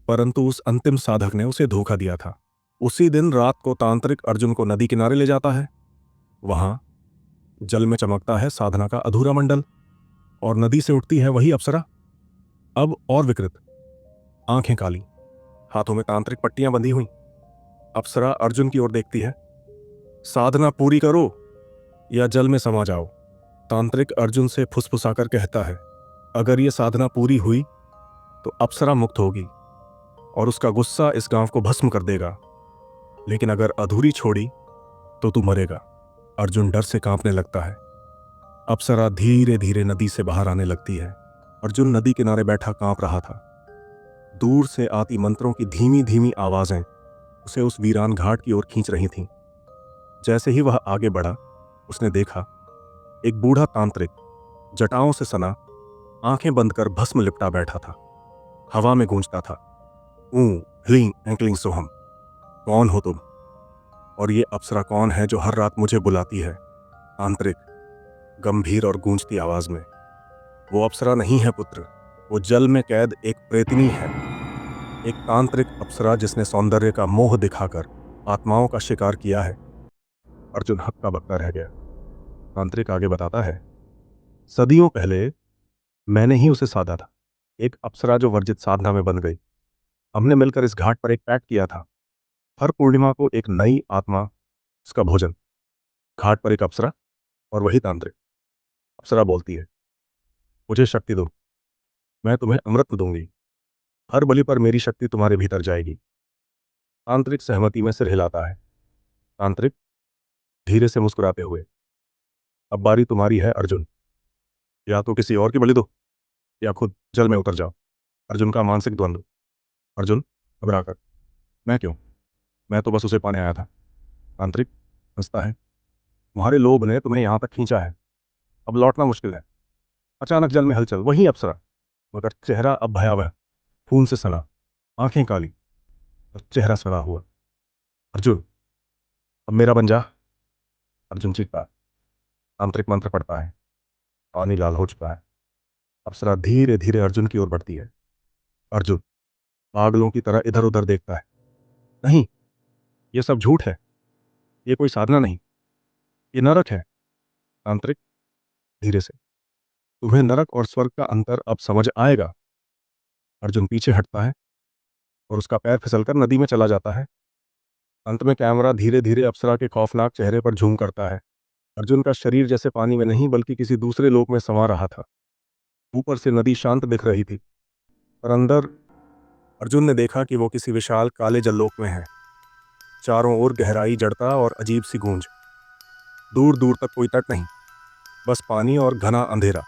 परंतु उस अंतिम साधक ने उसे धोखा दिया था। उसी दिन रात को तांत्रिक अर्जुन को नदी किनारे ले जाता है। वहां जल में चमकता है साधना का अधूरा मंडल और नदी से उठती है वही अप्सरा, अब और विकृत, आंखें काली, हाथों में तांत्रिक पट्टियां बंधी हुई। अप्सरा अर्जुन की ओर देखती है। साधना पूरी करो या जल में समा जाओ। तांत्रिक अर्जुन से फुसफुसाकर कहता है, अगर ये साधना पूरी हुई तो अप्सरा मुक्त होगी और उसका गुस्सा इस गांव को भस्म कर देगा, लेकिन अगर अधूरी छोड़ी तो तू मरेगा। अर्जुन डर से कांपने लगता है। अप्सरा धीरे धीरे नदी से बाहर आने लगती है। अर्जुन नदी किनारे बैठा कांप रहा था। दूर से आती मंत्रों की धीमी धीमी आवाजें उसे उस वीरान घाट की ओर खींच रही थीं। जैसे ही वह आगे बढ़ा, उसने देखा एक बूढ़ा तांत्रिक जटाओं से सना, आंखें बंद कर भस्म लिपटा बैठा था। हवा में गूंजता था, ऊं ह्लीं एंक्लिंग सोहम, कौन हो तुम और ये अप्सरा कौन है जो हर रात मुझे बुलाती है? तांत्रिक गंभीर और गूंजती आवाज में, वो अप्सरा नहीं है पुत्र, वो जल में कैद एक प्रेतिनी है, एक तांत्रिक अप्सरा जिसने सौंदर्य का मोह दिखाकर आत्माओं का शिकार किया है। अर्जुन हक्का बक्का रह गया। तांत्रिक आगे बताता है, सदियों पहले मैंने ही उसे साधा था, एक अप्सरा जो वर्जित साधना में बन गई। हमने मिलकर इस घाट पर एक पैक्ट किया था, हर पूर्णिमा को एक नई आत्मा, उसका भोजन। घाट पर एक अप्सरा और वही तांत्रिक। अप्सरा बोलती है, मुझे शक्ति दो, मैं तुम्हें अमृत दूंगी, हर बलि पर मेरी शक्ति तुम्हारे भीतर जाएगी। तांत्रिक सहमति में सिर हिलाता है। तांत्रिक धीरे से मुस्कुराते हुए, अब बारी तुम्हारी है अर्जुन, या तो किसी और की बलि दो या खुद जल में उतर जाओ। अर्जुन का मानसिक द्वंद्व। अर्जुन घबराकर, मैं क्यों, मैं तो बस उसे पाने आया था। तांत्रिक हंसता है, तुम्हारे लोभ ने तुम्हें यहां तक खींचा है, अब लौटना मुश्किल है। अचानक जल में हलचल, वही अप्सरा, मगर चेहरा अब भयावह, खून से सना, आंखें काली और चेहरा सड़ा हुआ। अर्जुन अब मेरा बन जा। अर्जुन चीखता। तांत्रिक मंत्र पढ़ता है, पानी लाल हो चुका है। अप्सरा धीरे धीरे अर्जुन की ओर बढ़ती है। अर्जुन पागलों की तरह इधर उधर देखता है। नहीं, यह सब झूठ है, ये कोई साधना नहीं, ये नरक है। तांत्रिक धीरे से, तुम्हें नरक और स्वर्ग का अंतर अब समझ आएगा। अर्जुन पीछे हटता है और उसका पैर फिसलकर नदी में चला जाता है। अंत में कैमरा धीरे धीरे अप्सरा के खौफनाक चेहरे पर झूम करता है। अर्जुन का शरीर जैसे पानी में नहीं बल्कि किसी दूसरे लोक में समा रहा था। ऊपर से नदी शांत दिख रही थी, पर अंदर अर्जुन ने देखा कि वो किसी विशाल काले जललोक में है। चारों ओर गहराई, जड़ता और अजीब सी गूंज। दूर दूर तक कोई तट नहीं, बस पानी और घना अंधेरा।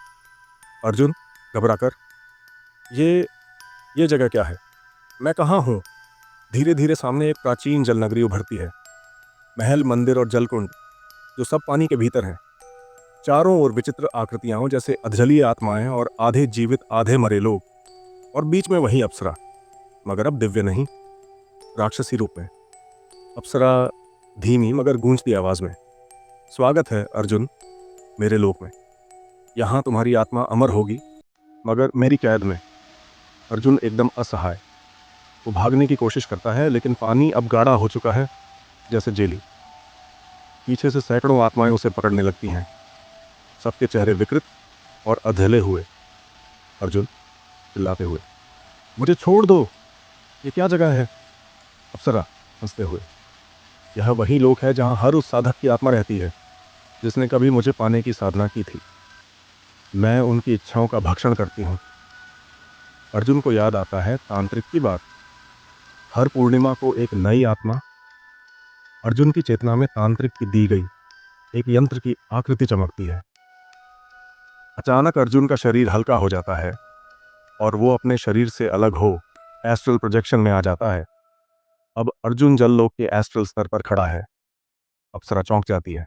अर्जुन घबराकर, ये जगह क्या है, मैं कहाँ हूँ? धीरे धीरे सामने एक प्राचीन जलनगरी उभरती है। महल, मंदिर और जलकुंड जो सब पानी के भीतर हैं। चारों ओर विचित्र आकृतियां जैसे अधजलीय आत्माएं और आधे जीवित आधे मरे लोग, और बीच में वही अप्सरा, मगर अब दिव्य नहीं, राक्षसी रूप में। अप्सरा धीमी मगर गूंजती आवाज में, स्वागत है अर्जुन मेरे लोक में, यहाँ तुम्हारी आत्मा अमर होगी, मगर मेरी कैद में। अर्जुन एकदम असहाय, वो भागने की कोशिश करता है, लेकिन पानी अब गाढ़ा हो चुका है जैसे जेली। पीछे से सैकड़ों आत्माएं उसे पकड़ने लगती हैं, सबके चेहरे विकृत और अधेले हुए। अर्जुन चिल्लाते हुए, मुझे छोड़ दो, ये क्या जगह है? अप्सरा हंसते हुए, यह वही लोक है जहां हर उस साधक की आत्मा रहती है जिसने कभी मुझे पाने की साधना की थी। मैं उनकी इच्छाओं का भक्षण करती हूँ। अर्जुन को याद आता है तांत्रिक की बात, हर पूर्णिमा को एक नई आत्मा। अर्जुन की चेतना में तांत्रिक की दी गई एक यंत्र की आकृति चमकती है। अचानक अर्जुन का शरीर हल्का हो जाता है और वो अपने शरीर से अलग हो एस्ट्रल प्रोजेक्शन में आ जाता है। अब अर्जुन जललोक के एस्ट्रल स्तर पर खड़ा है। अप्सरा चौंक जाती है।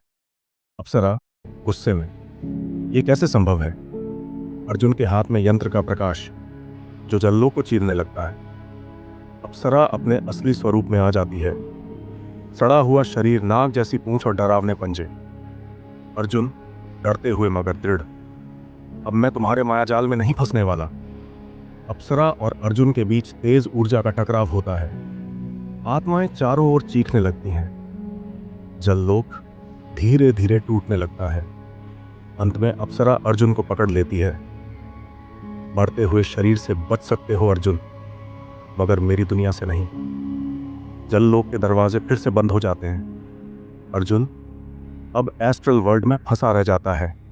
अप्सरा गुस्से में, ये कैसे संभव है? अर्जुन के हाथ में यंत्र का प्रकाश जो जललोक को चीरने लगता है। अप्सरा अपने असली स्वरूप में आ जाती है, सड़ा हुआ शरीर, नाग जैसी पूंछ और डरावने पंजे। अर्जुन डरते हुए मगर दृढ़, अब मैं तुम्हारे मायाजाल में नहीं फंसने वाला। अप्सरा और अर्जुन के बीच तेज ऊर्जा का टकराव होता है। आत्माएं चारों ओर चीखने लगती हैं। जललोक धीरे धीरे टूटने लगता है। अंत में अप्सरा अर्जुन को पकड़ लेती है। बढ़ते हुए शरीर से बच सकते हो अर्जुन, मगर मेरी दुनिया से नहीं। जललोक के दरवाजे फिर से बंद हो जाते हैं। अर्जुन अब एस्ट्रल वर्ल्ड में फंसा रह जाता है।